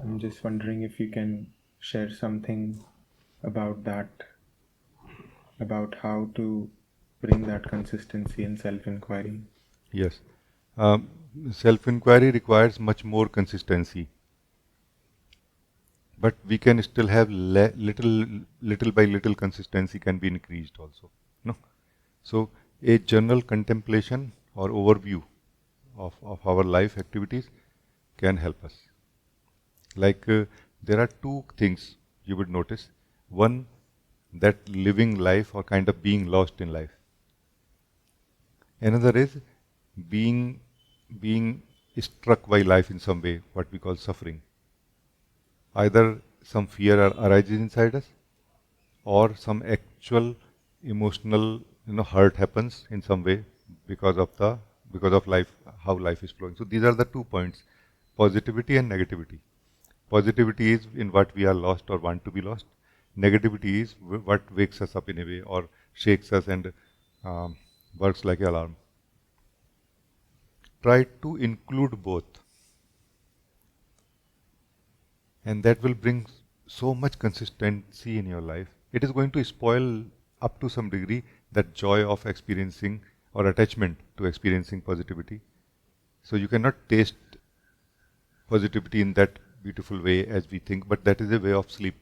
I'm just wondering if you can share something about that, about how to bring that consistency in self-inquiry. Yes. Um, Self-inquiry requires much more consistency, but we can still have little by little consistency can be increased also. No. So a general contemplation or overview of our life activities can help us. Like there are two things you would notice. One, that living life or kind of being lost in life. Another is being being struck by life in some way, what we call suffering. Either some fear arises inside us, or some actual emotional hurt happens in some way because of the because of life, how life is flowing. So these are the 2 points: positivity and negativity. Positivity is in what we are lost or want to be lost. Negativity is what wakes us up in a way or shakes us and um, works like an alarm. Try to include both, and that will bring so much consistency in your life. It is going to spoil up to some degree that joy of experiencing or attachment to experiencing positivity. So you cannot taste positivity in that beautiful way as we think, but that is a way of sleep.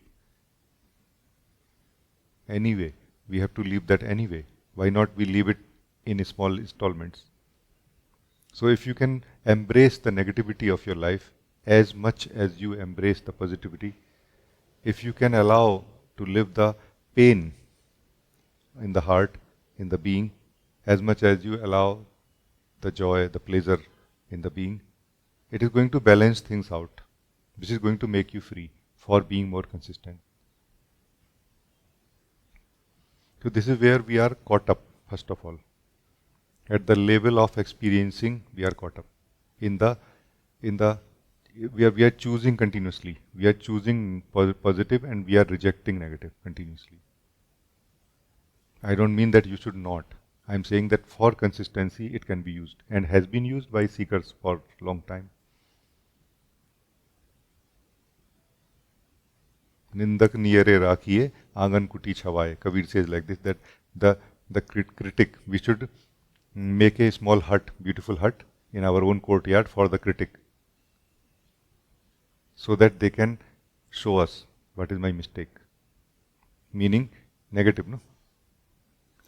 Anyway, we have to leave that anyway. Why not we leave it in small installments? So if you can embrace the negativity of your life as much as you embrace the positivity, if you can allow to live the pain in the heart, in the being, as much as you allow the joy, the pleasure in the being, it is going to balance things out, which is going to make you free for being more consistent. So this is where we are caught up, first of all. At the level of experiencing, we are caught up. In the in the we are choosing continuously. We are choosing positive and we are rejecting negative continuously. I don't mean that you should not. I'm saying that for consistency it can be used and has been used by seekers for a long time. Nindak niyare rakhiye, angan kuti chhawaye. Kabir says like this, that the critic, we should make a small hut, beautiful hut in our own courtyard for the critic, so that they can show us what is my mistake. Meaning negative, no?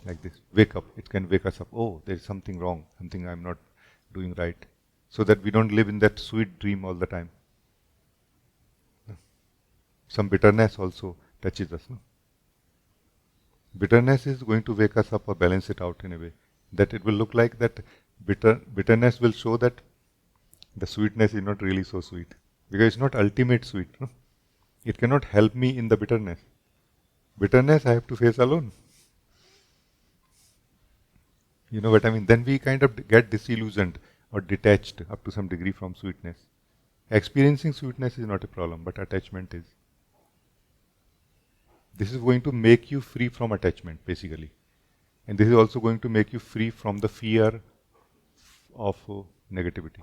Like this. Wake up. It can wake us up. Oh, there is something wrong, something I'm not doing right. So that we don't live in that sweet dream all the time. Some bitterness also touches us. No? Bitterness is going to wake us up or balance it out in a way that it will look like that bitterness will show that the sweetness is not really so sweet, because it's not ultimate sweet. No? It cannot help me in the bitterness. Bitterness I have to face alone. You know what I mean? Then we kind of get disillusioned or detached up to some degree from sweetness. Experiencing sweetness is not a problem, but attachment is. This is going to make you free from attachment, basically. And this is also going to make you free from the fear of negativity.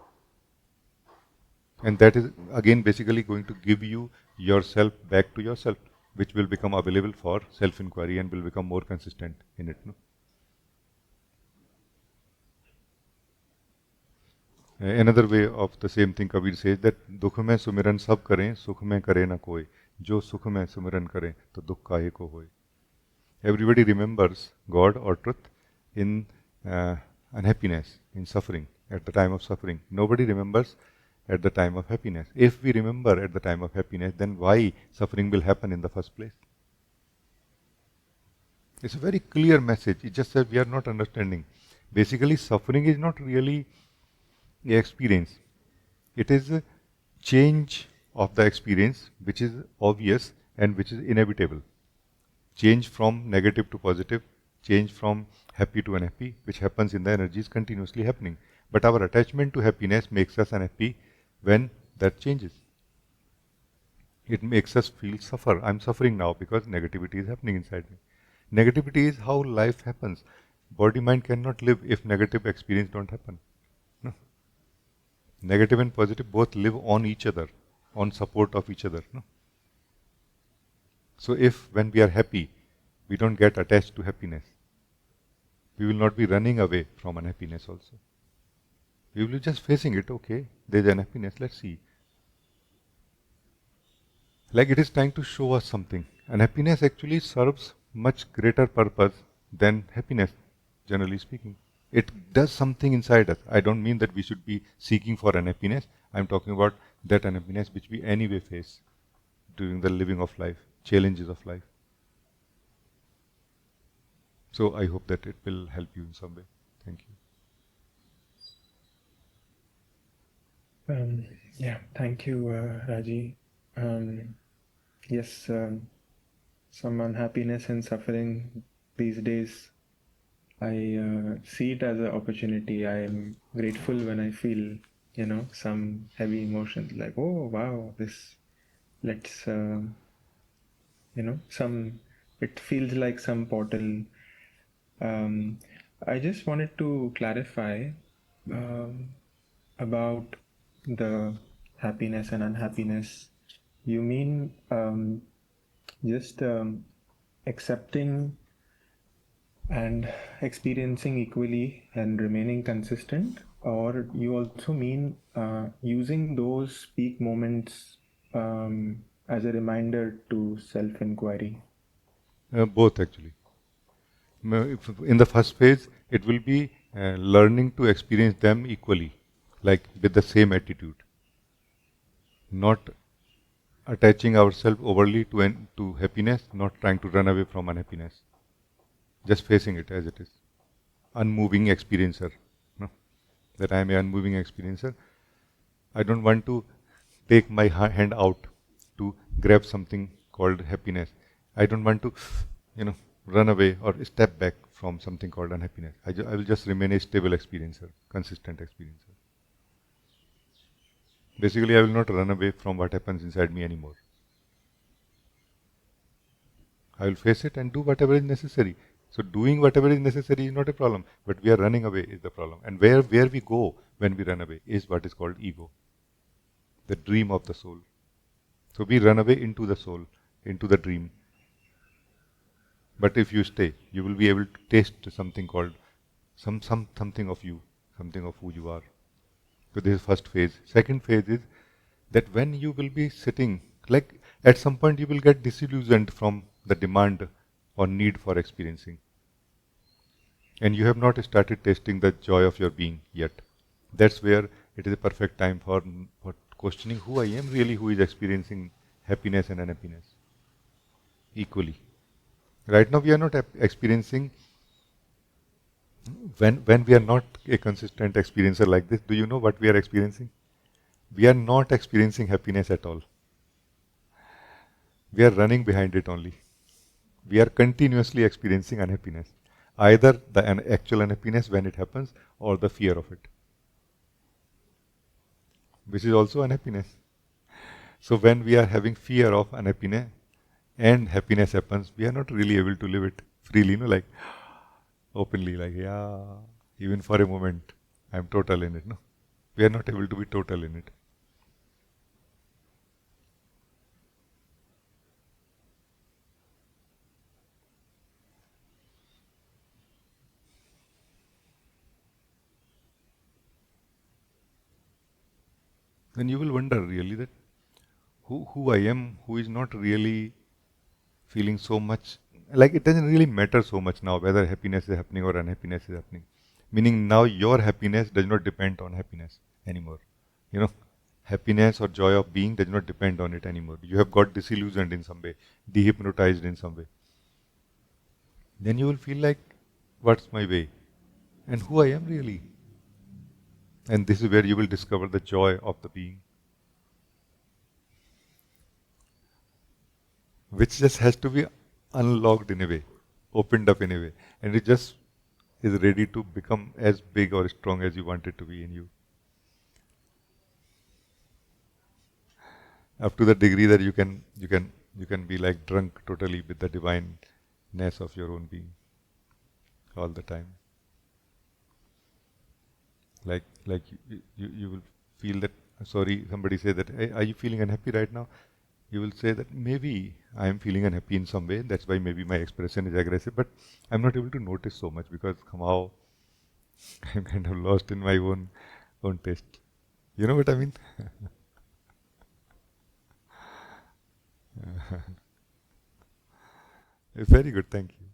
And that is again basically going to give you yourself back to yourself, which will become available for self-inquiry and will become more consistent in it. No? Another way of the same thing, Kabir says that दुख में सुमिरन सब करें, सुख में करे न कोई, जो सुख में सुमिरन करें तो दुख काहे को होए. Everybody remembers God or truth in unhappiness, in suffering, at the time of suffering. Nobody remembers at the time of happiness. If we remember at the time of happiness, then why suffering will happen in the first place? It's a very clear message. It just says we are not understanding. Basically, suffering is not really a experience. It is a change of the experience which is obvious and which is inevitable. Change from negative to positive, change from happy to unhappy, which happens in the energy, is continuously happening. But our attachment to happiness makes us unhappy when that changes. It makes us feel suffer. I'm suffering now because negativity is happening inside me. Negativity is how life happens. Body mind cannot live if negative experience don't happen. No. Negative and positive both live on each other. on support of each other. No? So if when we are happy, we don't get attached to happiness, we will not be running away from unhappiness also. We will be just facing it. Okay, there's unhappiness. Let's see. Like it is trying to show us something. And happiness actually serves much greater purpose than happiness, generally speaking. It does something inside us. I don't mean that we should be seeking for unhappiness. I'm talking about that unhappiness which we anyway face during the living of life, challenges of life. So I hope that it will help you in some way. Thank you. Yeah, thank you, Raji. Yes, some unhappiness and suffering these days, I see it as an opportunity. I am grateful when I feel, some heavy emotions like, oh, wow, let's, it feels like some portal. Um, I just wanted to clarify um, about the happiness and unhappiness. You mean just accepting and experiencing equally and remaining consistent, or you also mean using those peak moments as a reminder to self inquiry? Both actually. In the first phase, it will be learning to experience them equally, like with the same attitude, not attaching ourselves overly to happiness, not trying to run away from unhappiness, just facing it as it is. Unmoving experiencer. No? That I am an unmoving experiencer. I don't want to take my hand out to grab something called happiness. I don't want to, run away or step back from something called unhappiness. I will just remain a stable experiencer, consistent experiencer. Basically, I will not run away from what happens inside me anymore. I will face it and do whatever is necessary. So doing whatever is necessary is not a problem, but we are running away is the problem. And where we go when we run away is what is called ego, the dream of the soul. So we run away into the soul, into the dream. But if you stay, you will be able to taste something called something of you, something of who you are. So this is first phase. Second phase is that when you will be sitting, like at some point you will get disillusioned from the demand or need for experiencing. And you have not started tasting the joy of your being yet. That's where it is a perfect time for questioning who I am really, who is experiencing happiness and unhappiness equally. Right now we are not experiencing, when we are not a consistent experiencer like this, do you know what we are experiencing? We are not experiencing happiness at all. We are running behind it only. We are continuously experiencing unhappiness. Either the actual unhappiness when it happens or the fear of it, which is also unhappiness. So when we are having fear of unhappiness and happiness happens, we are not really able to live it freely, like openly, like, yeah, even for a moment, I'm total in it. No, we are not able to be total in it. Then you will wonder really that who I am, who is not really feeling so much, like it doesn't really matter so much now whether happiness is happening or unhappiness is happening. Meaning now your happiness does not depend on happiness anymore. You know, happiness or joy of being does not depend on it anymore. You have got disillusioned in some way, dehypnotized in some way. Then you will feel like, what's my way? And who I am really? And this is where you will discover the joy of the being, which just has to be unlocked in a way, opened up in a way, and it just is ready to become as big or strong as you want it to be in you. Up to the degree that you can be like drunk totally with the divineness of your own being all the time. Like you will feel that sorry, somebody say that, "Hey, are you feeling unhappy right now?" You will say that maybe I am feeling unhappy in some way. That's why maybe my expression is aggressive, but I'm not able to notice so much because somehow I'm kind of lost in my own taste. You know what I mean? Very good. Thank you.